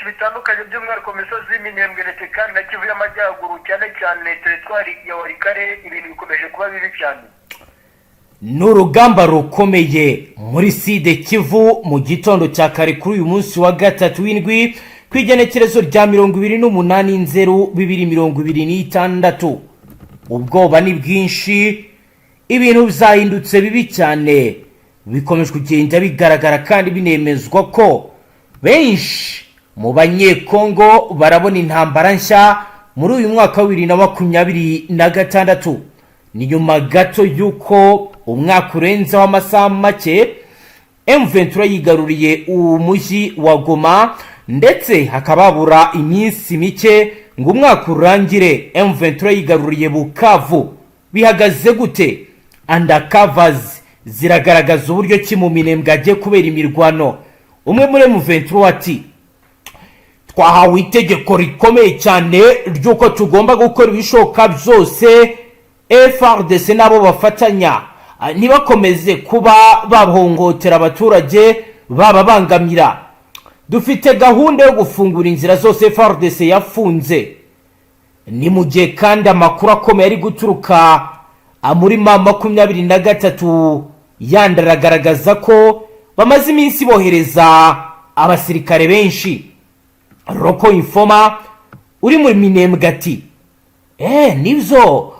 byinshi bitandukanye by'umwihariko Misozi, Minembwe ndetse kandi na Kivu y'Amajyaruguru, cyane cyane teritwari ya Warikare, ibintu bikomeje kuba bibi cyane. N'urugamba rukomeye muri Side Kivu mu gitondo cya kare kuri uyu munsi wa gatatu w'indwi kwigenekerezo rya 28/02/2026. Ubwoba ni bwinshi, ibintu bizahindutse bibi cyane, bikomeje kugenda bigaragara kandi binemezwa ko benshi mu banyekongo barabona intambara nshya muri uyu mwaka wa 2026. Ni nyuma gato yuko umwaka urenze w'amasaha make M23 yigaruriye umujyi wa Goma, ndetse hakababura iminsi mike ngo umwaka urangire M23 yigaruriye Bukavu. Bihagaze gute? Undercovers ziragaragaza uburyo ki mu Minembwe agiye kubera imirwano. Umwe muri M23 ati twahawe itegeko rikomeye cyane ryuko tugomba gukora ibishoboka byose Fardc nabo bafatanya ntibakomeze kuba bahongotera abaturage bababangamira. Dufite gahunda yo gufungura inzira zose Fardc yafunze. Ni mu gihe kandi amakuru akomeye ari guturuka muri 23 yandaragaragaza ko bamaze iminsi bohereza abasirikare benshi. Roko Informa uri muri Minembwe ati nibyo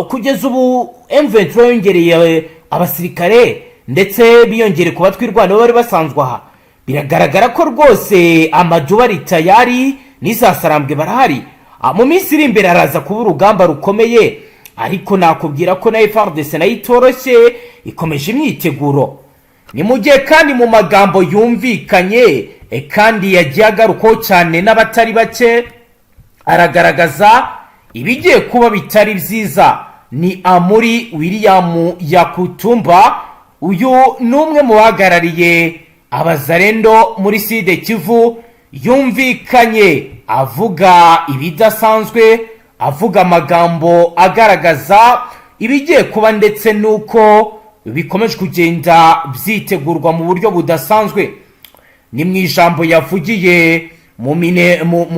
kugeza ubu M23 yongereye abasirikare ndetse biyongere kuba twirwana bari basanzwe aha. Biragaragara ko rwose amajuba ari tayari n'isasarambwe barahari. Mu minsi iri imbere araza kuba urugamba rukomeye, ariko nakubwira ko na Fardc nayo itoroshye ikomeje imyiteguro. Ni mu gihe kandi mu magambo yumvikanye kandi yagiye agarukaho cyane n'abatari bake, aragaragaza ibigiye kuba bitari byiza. Ni Muri William Yakutumba, uyu numwe mu bahagarariye abazarendo muri Side Kivu, yumvikanye avuga ibidasanzwe, avuga amagambo agaragaza ibigiye kuba ndetse nuko bikomeje kugenda byitegurwa mu buryo budasanzwe. Ni mu ijambo yavugiye mu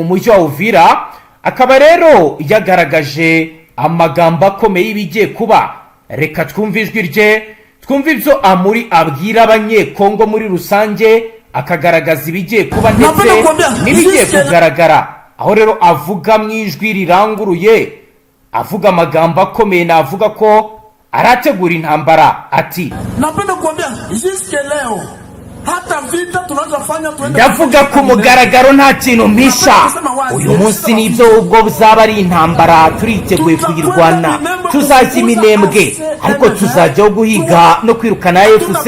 mujyi wa Uvira, akaba rero yagaragaje amagambo akomeye y'ibigiye kuba. Reka twumve ijwi rye, twumve ibyo Muri abwira abanyekongo muri rusange, akagaragaza ibigiye kuba ndetse n'ibigiye kugaragara. Aho rero avuga mu ijwi riranguruye, avuga amagambo akomeye, navuga ko arategura intambara. Ati napenda kuambia jusque leo hata vita tunazofanya ndavuga ku mugaragaro nta kintu mpisha. Uyu munsi nibyo ubwo buzaba ari intambara turiteguye kuyirwana. Tuzajya Minembwe, ariko tuzajyaho guhiga no kwirukana AFC,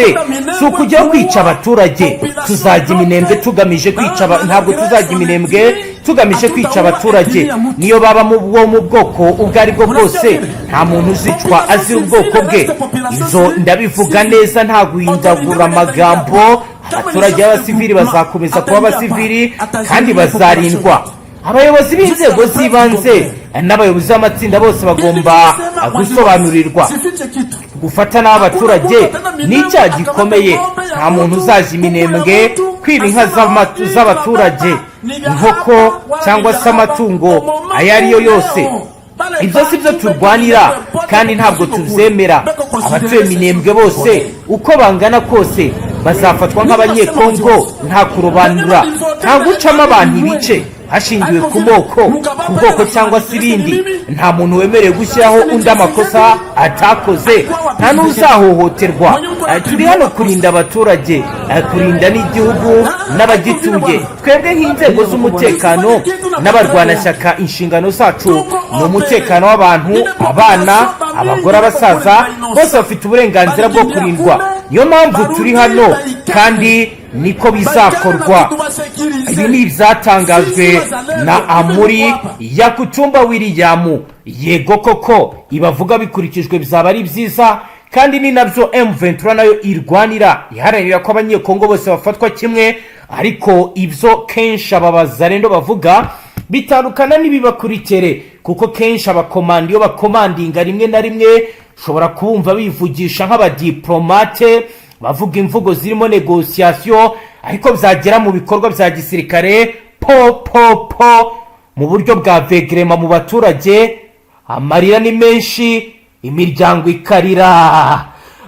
si ukujyaho kwica abaturage. Tuzajya Minembwe tugamije kwica, ntabwo tuzajya Minembwe tugamije kwica abaturage. Niyo baba mu bwoko ubwo ari bwo bwose, nta muntu uzicwa azira ubwoko bwe. Izo ndabivuga neza, nta guhindagura amagambo. Abaturage b'abasivili bazakomeza kuba abasivili kandi bazarindwa. Abayobozi b'inzego z'ibanze n'abayobozi b'amatsinda bose bagomba gusobanurirwa. Gufata n'abaturage ni icyaha gikomeye. Nta muntu uzaje Minembwe kwiba inka z'abaturage, inkoko cyangwa se amatungo ayo ariyo yose. Ibyo si byo turwanira kandi ntabwo tubyemera. Abatuye Minembwe bose uko bangana kose bazafatwa nk'abanyekongo, nta kurobanura, nta gucamo abantu ibice hashingiwe ku bwoko cyangwa se ibindi. Nta muntu wemerewe gushyiraho undi amakosa atakoze, nta n'uzahohoterwa. Turi hano kurinda abaturage, kurinda n'igihugu n'abagituye. Twebwe nk'inzego z'umutekano n'abarwanashyaka, inshingano zacu ni umutekano w'abantu, abana, abagore, abasaza, bose bafite uburenganzira bwo kurindwa. Niyo mpamvu turi hano kandi niko bizakorwa. Ibi ni ibyatangajwe na Muri Yakutumba William. Yego koko ibavuga bikurikijwe bizaba ari byiza, kandi ni nabyo M23 nayo irwanira, iharanira ko abanyekongo bose bafatwa kimwe. Ariko ibyo kenshi ababazarendo bavuga bitandukana n'ibibakurikire, kuko kenshi abakomandi iyo bakomandinga rimwe na rimwe ushobora kubumva bivugisha nk'abadiplomate, bavuga imvugo zirimo negociation, ariko byagera mu bikorwa bya gisirikare mu buryo bwa vegrema mu baturage. Amarira ni menshi, imiryango ikarira.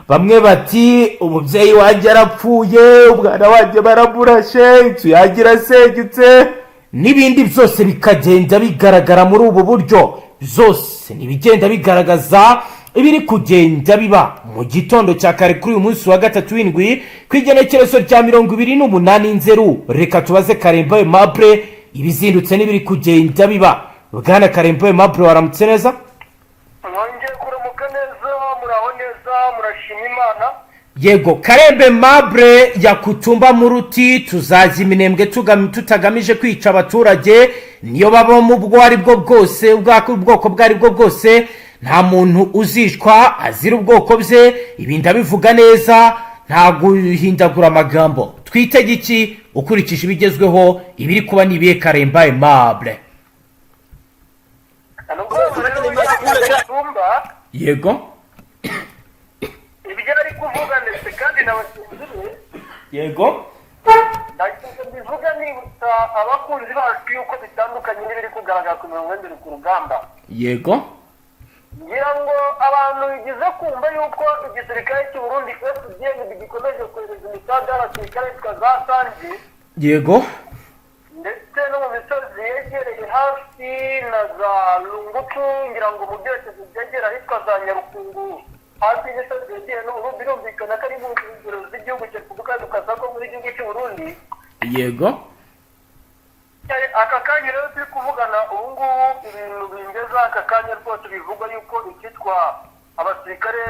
Bamwe bati umubyeyi wanjye arapfuye, umwana wanjye baraburashe, inzu yanjye irasenyutse, n'ibindi byose bikagenda bigaragara muri ubu buryo. Byose nibigenda bigaragaza ibiri kugenda biba mu gitondo cya kare kuri uyu munsi wa gatatu w'indwi ku igenekerezo rya 28 Nzeru. Reka tubaze Karemba Aimable ibizindutse n'ibiri kugenda biba. Bwana Karemba Aimable, waramutse neza? Mwongeye kuramuka neza, muraho neza, murashima Imana. Yego, Karemba Aimable yakutumba muruti tuzazi Minembwe tutagamije kwica abaturage, niyo baba mu bwari bwo bwose, ubwoko bwari bwo bwose, nta muntu uzishwa azira ubwoko bye. Ibindi abivuga neza, nta guhindagura amagambo. Twitege iki ukurikije ibigezweho, ibiri kuba nibiye Karemba Aimable? Yego, ibyo ari kuvuga ndetse kandi n'abasinzire. yego, ndashaka bivuga nibutsa abakunzi bacu yuko bitandukanye n'ibiri kugaragara ku mirongo y'indiri ku rugamba. yego, ngira ngo abantu bigize kumva yuko igisirikare cy'u Burundi Fdnb gikomeje kohereza imisaga y'abasirikare yitwa za Sanji, yego, ndetse no mu misozi yegereye hafi na za Lungutu, ngira ngo mu byose byegera ahitwa za Nyarukungu, hafi y'imisozi yegereye n'ubu birumvikana ko ari mu nkengero z'igihugu cya Repubulika Demokarasi ko muri igihugu cy'u Burundi. yego. Aka kanya rero turi kuvugana ubu ngubu ibintu bingeza aka kanya rwose bivugwa yuko icyitwa abasirikare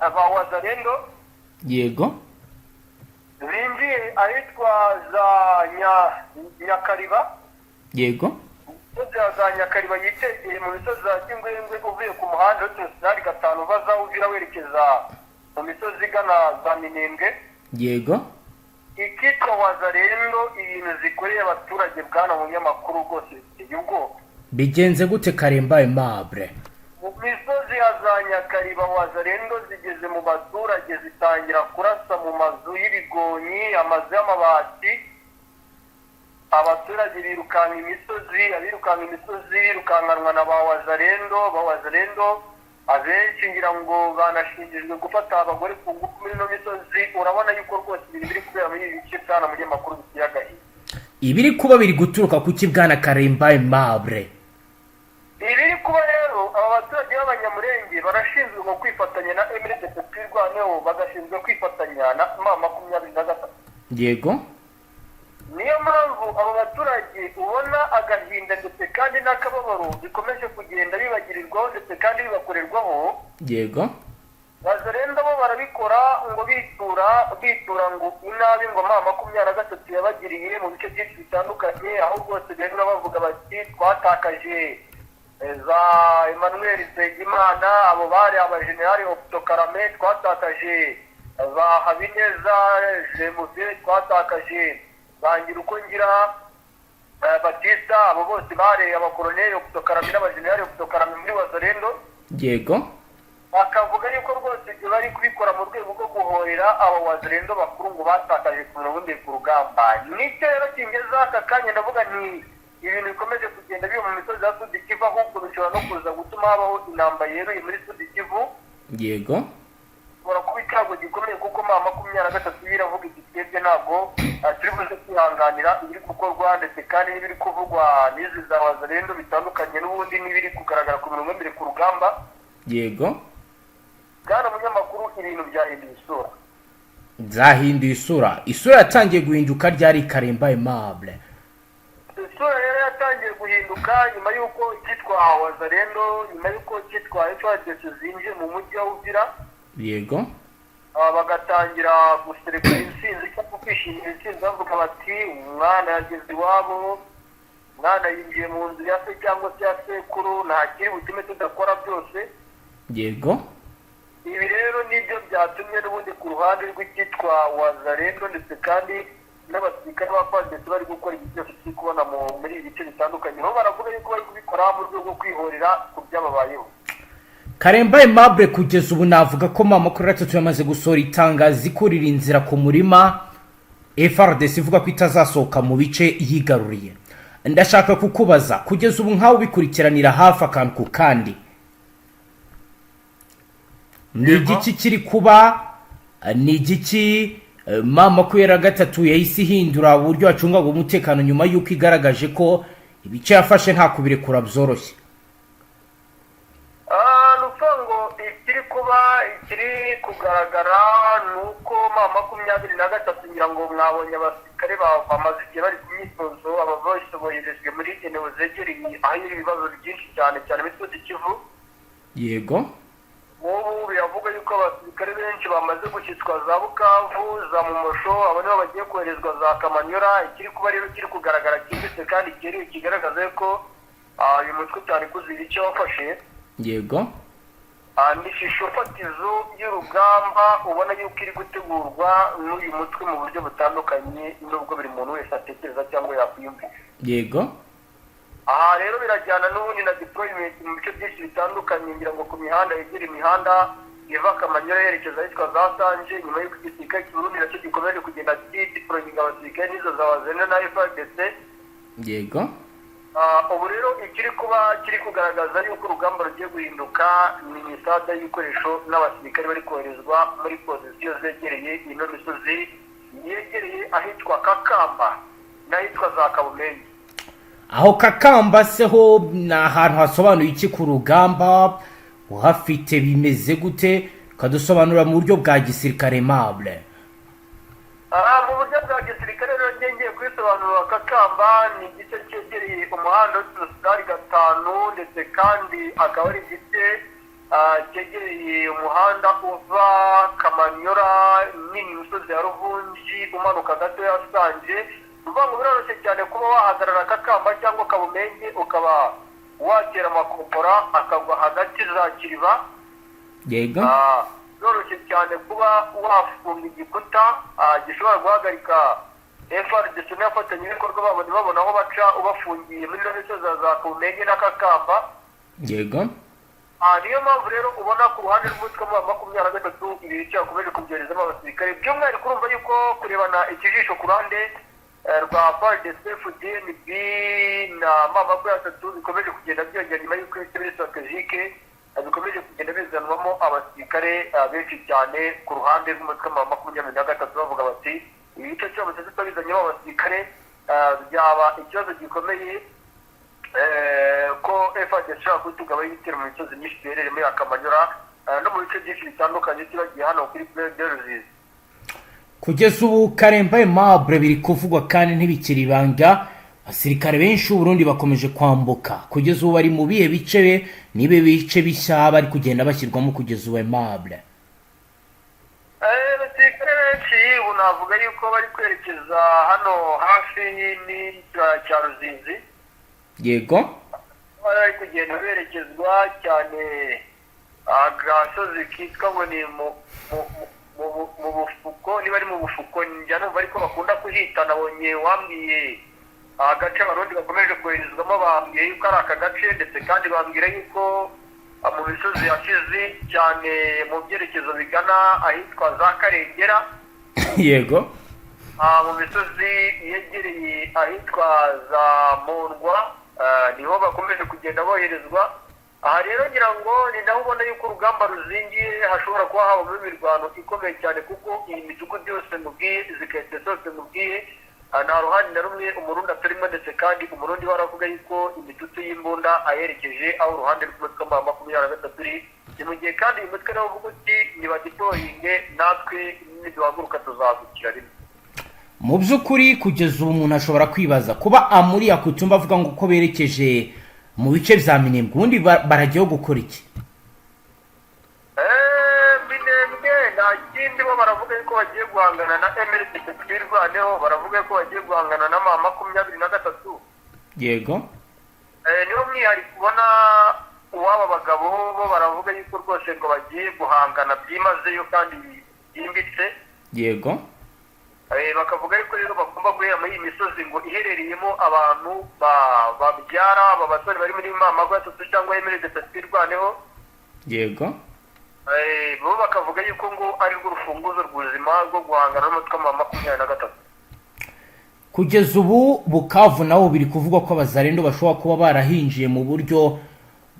ba Wazalendo, yego, binjiye ahitwa za Nyakariba, yego, za Nyakariba yitegeye mu misozi za Kingwengwe uvuye ku muhanda w'Utunsinari gatanu baza Uvira werekeza mu misozi igana za Minembwe. yego. Ikitwa Wazalendo ibintu zikoreye abaturage bwana munyamakuru rwose biteye ubwoba. Bigenze gute Karemba Aimable? Mu misozi ya za Nyakariba Wazalendo zigeze mu baturage zitangira kurasa mu mazu y'ibigonyi, amazu y'amabati. Abaturage birukanka imisozi, abirukanka imisozi birukankanwa na ba Wazalendo. Abenshi ngira ngo banashinjijwe gufata abagore ku ngufu muri no misozi. Urabona yuko rwose ibintu biri kubera muri ibi bice bwana munyamakuru biteye agahinda. Ibiri kuba biri guturuka ku kibwana Karemba Aimable? Ibiri kuba rero aba baturage b'abanyamurenge barashinzwe mu kwifatanya na MRDP twirwaneho, bagashinzwe kwifatanya na M23. Yego, niyo mpamvu abo baturage ubona agahinda ndetse kandi n'akababaro bikomeje kugenda bibagirirwaho ndetse kandi bibakorerwaho. yego, Wazalendo bo barabikora ngo bitura ngo inabi ngo M23 yabagiriye mu bice byinshi bitandukanye, aho rwose bemera bavuga bati twatakaje za Emmanuel Segimana, abo bari abajenerali Optokarame, twatakaje za Habineza Jemuze, twatakaje bangira uko ngira Batista, abo bose bari abakoloneli Optokarame n'abajenerali Optokarame muri Wazalendo. yego. Bakavuga yuko rwose bari kubikora mu rwego rwo guhorera abo Wazalendo bakuru ngo batakaje ku mirongo y'indiri ku rugamba. Nicyo rero kingeza aka kanya ndavuga ni ibintu bikomeje kugenda biba mu misozi ya Sud Kivu, ahubwo bishobora no kuza gutuma habaho intambara yeruye muri Sud Kivu. Yego, Bora kuba icyago gikomeye kuko M23 biravuga iti twebwe ntabwo turi buze kwihanganira ibiri gukorwa ndetse kandi n'ibiri kuvugwa n'izi za Wazalendo bitandukanye n'ubundi n'ibiri kugaragara ku mirongo y'indiri ku rugamba. yego. Bwana munyamakuru, ibintu byahinduye isura. Zahinduye isura. Isura yatangiye guhinduka ryari Karemba Aimable? Isura rero yatangiye guhinduka nyuma y'uko cyitwa Wazalendo, nyuma y'uko cyitwa Fardc zinjiye mu mujyi wa Uvira. Yego, bagatangira guserebura intsinzi cyangwa kwishimira intsinzi, bavuga bati umwana yageze iwabo, umwana yinjiye mu nzu ya se cyangwa se ya sekuru, nta kiri butume tudakora byose. yego. Ibi rero nibyo byatumye n'ubundi ku ruhande rw'icyitwa Wazalendo ndetse kandi n'abasirikare ba Fardc bari gukora ibi byose turi kubona muri ibi bice bitandukanye, aho baravuga yuko bari kubikora mu rwego rwo kwihorera ku byababayeho. Karemba Aimable, kugeza ubu navuga ko M23 yamaze gusohora itangazo ikurira inzira ku murima, Fardc ivuga ko itazasohoka mu bice yigaruriye. ndashaka kukubaza kugeza ubu nkawe ubikurikiranira hafi akantu ku kandi, ni igiki kiri kuba, ni igiki mama kubera gatatu yahise ihindura uburyo acungaga umutekano nyuma y'uko igaragaje ko ibice yafashe nta kubirekura byoroshye? nuko ikiri kuba ikiri kugaragara nuko mama 23 ngira ngo mwabonye abasirikare bamaze igihe bari ku myitozo, abavoice boherejwe muri eneo zegereye aho ibibazo byinshi cyane cyane Misozi Kivu. Yego, ubu biravuga yuko abasirikare benshi bamaze gushyitswa za Bukavu, za Mumosho, abo nibo bagiye koherezwa za Kamanyora. Ikiri kuba rero kiri kugaragara cyinditse kandi kigaragaza ko uyu mutwe cyane kuzira icyo wafashe. yego, ni ishusho fatizo y'urugamba ubona yuko iri gutegurwa n'uyu mutwe mu buryo butandukanye nubwo buri muntu wese atekereza cyangwa yakwiyumvisha. yego. Aha rero birajyana n'ubundi na deployment mu bice byinshi bitandukanye, ngira ngo ku mihanda yegera imihanda iva Kamanyora yerekeza ahitwa za Sanje, nyuma y'uko igisirikare cy'Uburundi nacyo gikomeje kugenda deployinga abasirikare n'izo za Wazene na Fdnb. yego. Ubu rero ikiri kuba kiri kugaragaza yuko urugamba rugiye guhinduka ni imisada y'ibikoresho n'abasirikare bari koherezwa muri pozisiyo zegereye ino misozi yegereye ahitwa Kakamba n'ahitwa za Kabumenyi. Aho Kakamba se ho ni ahantu hasobanuye iki ku rugamba, uhafite bimeze gute? Kadusobanura mu buryo bwa gisirikare mable. Mu buryo bwa gisirikare rero ngiye kwisobanura, Kakamba ni igice cyegereye umuhanda w'Utudari 5 ndetse kandi akaba ari igice cyegereye umuhanda uva Kamanyora nini misozi ya Ruvunji umanuka gato ya Sanje. Uvango biroroshye cyane kuba wahagarara Kakamba cyangwa Kabumenyi ukaba watera amakompora akagwa hagati za Kiriba. Yego. Biroroshye cyane kuba wafunga igikuta gishobora guhagarika Fardc n'abafatanya ibikorwa babona aho baca ubafungiye muri misozi za Kabumenyi na Kakamba. Yego. Niyo mpamvu rero ubona ku ruhande rw'umutwe wa 23 ibice yakomeje kubyoherezamo abasirikare, by'umwihariko urumva yuko kurebana ikijisho ku ruhande rwa Fardc, Fdnb na mama 23 bikomeje kugenda byongera nyuma y'uko ibitero strategique bikomeje kugenda bizanwamo abasirikare benshi cyane ku ruhande rw'umutwe wa 23 bavuga bati ibice cyose tutabizanyemo abasirikare byaba ikibazo gikomeye ko Fdnb ishobora kutugaba y'ibitero mu misozi myinshi biherereye muri Kamanyora no mu bice byinshi bitandukanye tubagiye hano kuri Plaine de Ruzizi. Kugeza ubu Karemba Aimable biri kuvugwa kandi ntibikiri ibanga, abasirikare benshi Burundi bakomeje kwambuka. Kugeza ubu bari mu bihe bice, nibe bice bishya bari kugenda bashyirwamo kugeza ubu Aimable? Abasirikare benshi ubu navuga yuko bari kwerekeza hano hafi cya Ruzizi. Yego. Bari kugenda berekezwa cyane agasozi kitwa ngo ni mu bufuko, niba ari mu bufuko njya numva ariko bakunda kuhita. Nabonye wambwiye agace abarundi bakomeje koherezwamo, bambwiye yuko ari aka gace ndetse kandi bambwira yuko mu misozi yashize cyane mu byerekezo bigana ahitwa za Karengera. Yego. Mu misozi yegereye ahitwa za Mundwa niho bakomeje kugenda boherezwa. Aha rero ngira ngo ni naho ubona yuko urugamba ruzingiye, hashobora kuba habamo imirwano ikomeye cyane kuko iyi midugudu yose mubwiye, izi kete zose mubwiye, nta ruhande na rumwe umurundi atarimo, ndetse kandi umurundi baravuga yuko imitutu y'imbunda ayerekeje aho uruhande rw'umutwe wa 23 uri. Ni mu gihe kandi uyu mutwe nawo uvuga uti nibadiployinge natwe niduhaguruka tuzagukira rimwe. Mu by'ukuri kugeza ubu umuntu ashobora kwibaza kuba Muri yakutumba avuga ngo uko berekeje mu bice bya Minembwe, ubundi baragiye gukora iki? Minembwe nta kindi, bo baravuga ko bagiye guhangana na MLC twirwaneho, baravuga ko bagiye guhangana na mama 23. Yego. Niyo mwihari kubona uwaba bagabo bo baravuga yuko rwose ngo bagiye guhangana byimazeyo kandi byimbitse. Yego. Bakavuga yuko rero bagomba guhera muri iyi misozi ngo iherereyemo abantu babyara aba basore bari muri mama 23 cyangwa MLC twirwaneho. Yego. Bo bakavuga yuko ngo ari rwo rufunguzo rw'ubuzima rwo guhangana n'umutwe wa 23. kugeza ubu Bukavu naho biri kuvugwa ko abazarendo bashobora kuba barahinjiye mu buryo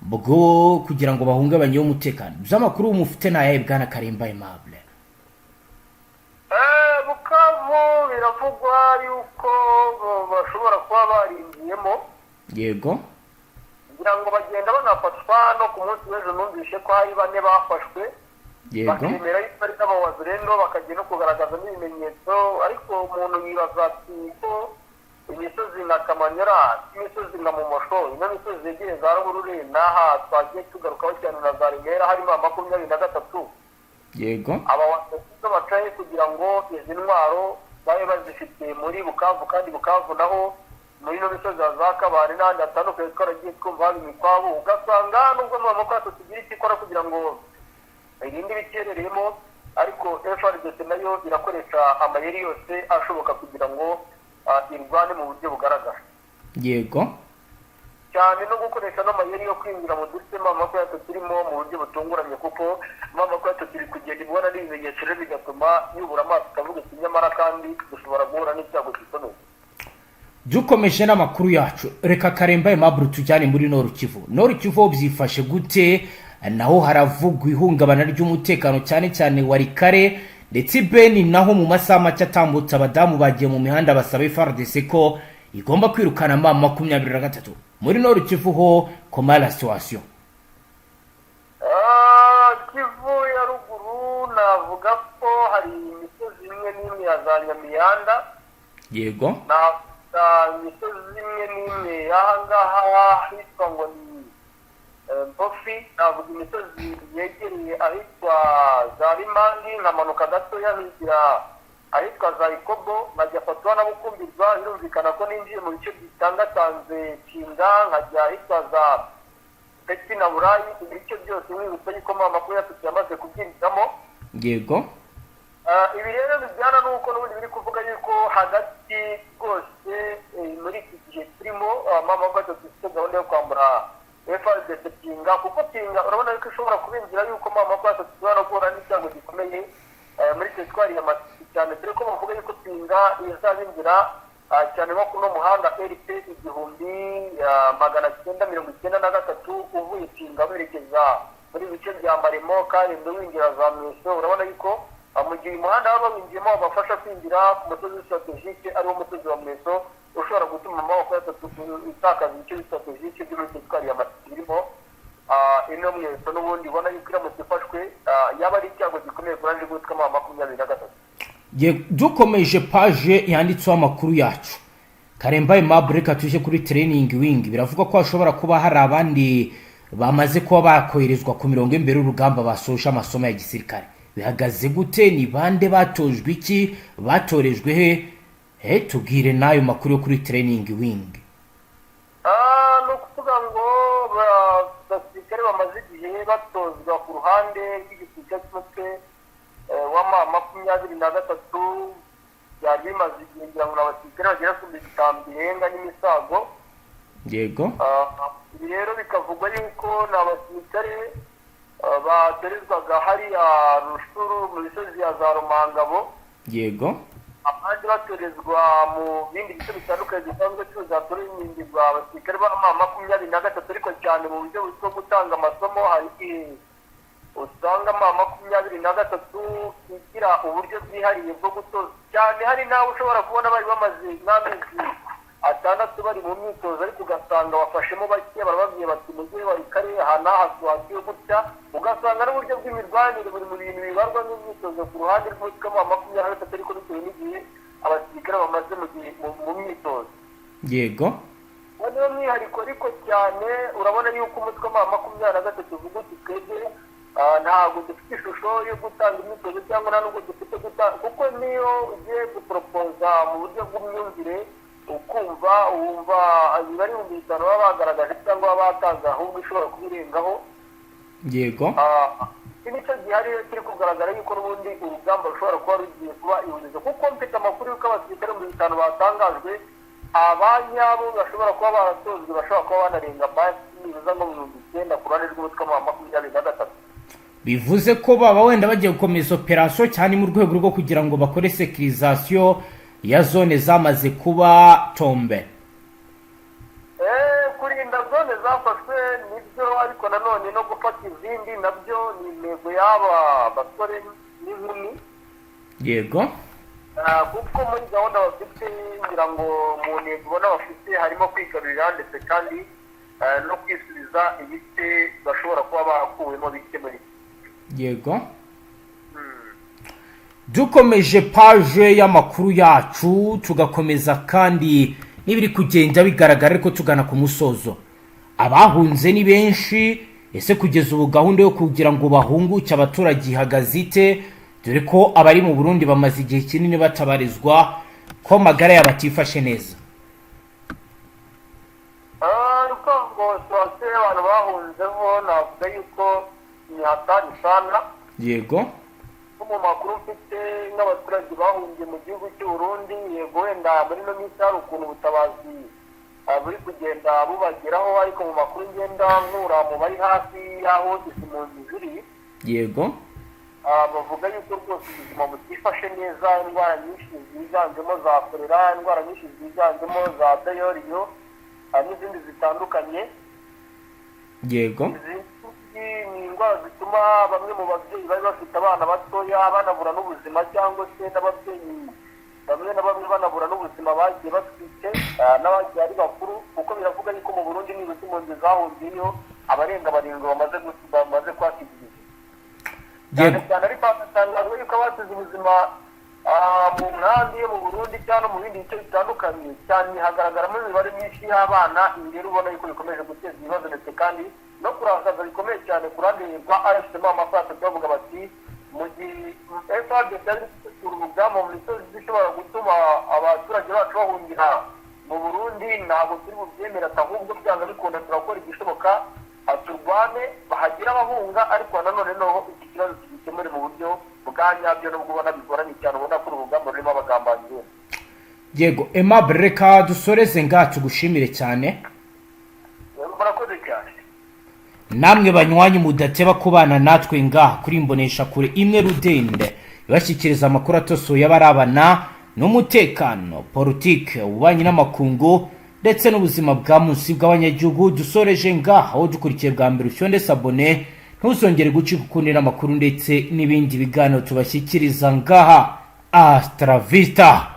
bwo kugira ngo bahungabanye umutekano. By'amakuru mufite naye bwana Karemba Aimable. Bukavu biravugwa yuko bashobora kuba barinjiyemo. Yego. Kugira ngo bagenda banafatwa no ku munsi w'ejo numvise ko hari bane bafashwe. Yego. Bakemera yuko ari abazarendo bakagenda no kugaragaza n'ibimenyetso, ariko umuntu yibaza ati ko imisozi na Kamanyora, imisozi na Mumosho, ino misozi yegereye za Ruhurure n'aha twagiye tugarukaho cyane na za Remera harimo 23. Yego. Aba wato bacaye kugira ngo izi ntwaro babe bazifite muri Bukavu, kandi Bukavu naho muri no misozi za Kabare n'andi atandukanye twaragiye twumva hari imikwabo, ugasanga nubwo mu makwato tugira ikikora kugira ngo ibindi bikereremo, ariko Fardc nayo irakoresha amayeri yose ashoboka kugira ngo irwane mu buryo bugaragara. Yego. Cyane no gukoresha n'amayeri yo kwinjira mu dusema amakwato turimo mu buryo butunguranye, kuko amakwato turi kugenda ibona n'ibimenyetso bigatuma yubura amaso akavuga ikinyamara, kandi dushobora guhura n'icyago gikomeye. Dukomeje n'amakuru yacu, reka Karemba Aimable tujyane muri Nord Kivu. Nord Kivu byifashe gute? Naho haravugwa ihungabana ry'umutekano cyane cyane warikare, ndetse Beni naho mu masaha make atambutse abadamu bagiye mu mihanda basaba Fardc ko igomba kwirukana mama 23. Muri Nord Kivu ho comment la situation? Kivu ya ruguru navuga ko hari imisozi imwe n'imwe ya za Nyamiyanda. Yego. Na imisozi imwe n'imwe ahangaha hitwa ngo ni Mpofi, navuga imisozi yegereye ahitwa za Rimangi, nkamanuka gatoya ngira ahitwa za Ikobo, nkajya fatwa na Bukumbirwa, birumvikana ko ninjiye mu bice bitangatanze Kinga, nkajya ahitwa za Peti na Burayi, ibice byose mwibutse yuko mama ko yamaze kubyinjiramo. Yego. Ibi rero bijyana n'uko n'ubundi biri kuvuga yuko hagati rwose muri iki gihe turimo mama ko dufite gahunda yo kwambura Fdnb Kinga, kuko Kinga urabona yuko ishobora kubinjira yuko mama ko tuzana guhura n'icyago gikomeye muri teritwari ya Masisi, cyane dore ko bavuga yuko Kinga izabinjira cyane nko kuno muhanda RP 1993 uvuye Kinga werekeza muri bice bya Maremo kandi winjira za Misozi. Urabona yuko mu gihe umuhanda waba winjiyemo wabafasha kwinjira ku musozi strategique ariwo musozi wa Misozi, ushobora gutuma amaboko itakaza ibice strategique by'umutekano ya Masisi birimo ino Misozi, n'ubundi ubona yuko iramutse ifashwe yaba ari icyago gikomeye kuranje gutwa mama 23. Dukomeje page yanditseho amakuru yacu. Karemba Aimable, reka tuje kuri training wing. Biravuga ko hashobora kuba hari abandi bamaze kuba bakoherezwa ku mirongo imbere urugamba basoje amasomo ya gisirikare. Bihagaze gute? Ni bande batojwe iki? Batorejwe he? Tubwire nayo makuru yo kuri training wing. No kuvuga ngo basirikare bamaze igihe batozwa ku ruhande rw'igisirikare cy'umutwe wa mama 23, byari bimaze igihe ngira ngo abasirikare bagera ku 5 birenga n'imisago. Yego. Rero bikavugwa yuko n'abasirikare baterezwaga hariya Rushuru mu misozi ya za Rumangabo. Yego. Abandi batorezwa mu bindi bice bitandukanye bisanzwe tuzatorenyingirwa abasirikare ba mama 23, ariko cyane mu buryo bwo gutanga amasomo hari usanga mama 23 kigira uburyo bwihariye bwo gutoza cyane. Hari nawe ushobora kubona bari bamaze n'amezi atandatu bari mu myitozo, ariko ugasanga bafashemo bake barababwiye bati mujye bari kare aha n'aha tuhagiye gutya, ugasanga n'uburyo bw'imirwanire buri mu bintu bibarwa n'imyitozo ku ruhande rw'umutwe wa 23, ariko bitewe n'igihe abasirikare bamaze mu myitozo. Yego. Niyo mwihariko ariko cyane urabona yuko umutwe wa 23 uvuga uti twebwe ntabwo dufite ishusho yo gutanga imyitozo cyangwa nubwo dufite gutanga, kuko niyo ugiye guporopoza mu buryo bw'imyumvire ukumva wumva bari mu bitaro baba bagaragaje cyangwa baba batanze ahubwo ishobora kubirengaho. Yego. Nicyo gihari kiri kugaragara yuko n'ubundi urugamba rushobora kuba rugiye kuba ihurizo, kuko mfite amakuru y'uko abasirikare mu bitaro batangajwe abanyabo bashobora kuba baratozwe bashobora kuba banarenga basi nibuza ngo 9 ku ruhande rw'umutwe wa 23. Bivuze ko baba wenda bagiye gukomeza operation cyane mu rwego rwo kugira ngo bakore securisation ya zone zamaze kuba tombe. Kurinda zone zafashwe nibyo, ariko nanone no gufata izindi nabyo ni intego y'aba basore n'inkumi. Yego. Kuko muri gahunda bafite ngira ngo mu ntego ubona bafite harimo kwigarurira ndetse kandi no kwisubiza ibice bashobora kuba bakuwemo bike muri. Yego. Dukomeje page y'amakuru yacu, tugakomeza kandi n'ibiri kugenda bigaragara ariko tugana ku musozo. Abahunze ni benshi, ese kugeza ubu gahunda yo kugira ngo bahunguke abaturage ihagazite, dore ko abari mu Burundi bamaze igihe kinini batabarizwa ko magara yabatifashe neza. Uko ngo twase abantu bahunzeho navuga yuko ni hatari sana. Yego. Mu makuru mfite n'abaturage bahungiye mu gihugu cy'u Burundi, yego wenda muri no minsi hari ukuntu ubutabazi buri kugenda bubageraho, ariko mu makuru ngenda nkura mu bari hafi y'aho izi mpunzi ziri. Yego. Bavuga yuko rwose ubuzima butifashe neza, indwara nyinshi ziganjemo za kolera, indwara nyinshi ziganjemo za dayoriyo n'izindi zitandukanye. Yego. Ni indwara zituma bamwe mu babyeyi bari bafite abana batoya banabura n'ubuzima, cyangwa se n'ababyeyi bamwe na bamwe banabura n'ubuzima bagiye batwite n'abagiye ari bakuru, kuko biravuga yuko mu Burundi n'ibiti impunzi zahungiyeyo abarenga 7 bamaze kwakigiriza. Cyane ariko hatangajwe yuko abasize ubuzima mu nkambi yo mu Burundi cyangwa mu bindi bice bitandukanye cyane, hagaragaramo imibare myinshi y'abana. Ibi rero ubona yuko bikomeje guteza ibibazo ndetse kandi no kurakaza bikomeye cyane ku ruhande rwa AFSM. amafaranga bavuga bati mu gihe Fdnb yari gutegura urugamba mu misozi zishobora gutuma abaturage bacu bahungira mu Burundi, ntabwo turi bubyemera, ahubwo byanga bikunda turakora igishoboka turwane bahagira abahunga, ariko nanone noneho iki kibazo tugikemure mu buryo bwa nyabyo, nubwo ubona bigoranye cyane, ubona ko urugamba rurimo abagambanyi. Yego, Aimable, reka dusoreze ngaha tugushimire cyane. Murakoze cyane. Namwe banywanyi mudateba kubana natwe ngaha kuri imbonesha kure imwe rudende ibashyikiriza amakuru atosoye abarabana n'umutekano, politique, ububanyi n'amakungu ndetse n'ubuzima bwa munsi bw'abanyagihugu. Dusoreje ngaha aho dukurikiye bwa mbere ushonde sabone, ntuzongere gucika ukundira amakuru ndetse n'ibindi biganiro tubashyikiriza ngaha. Astra Vista.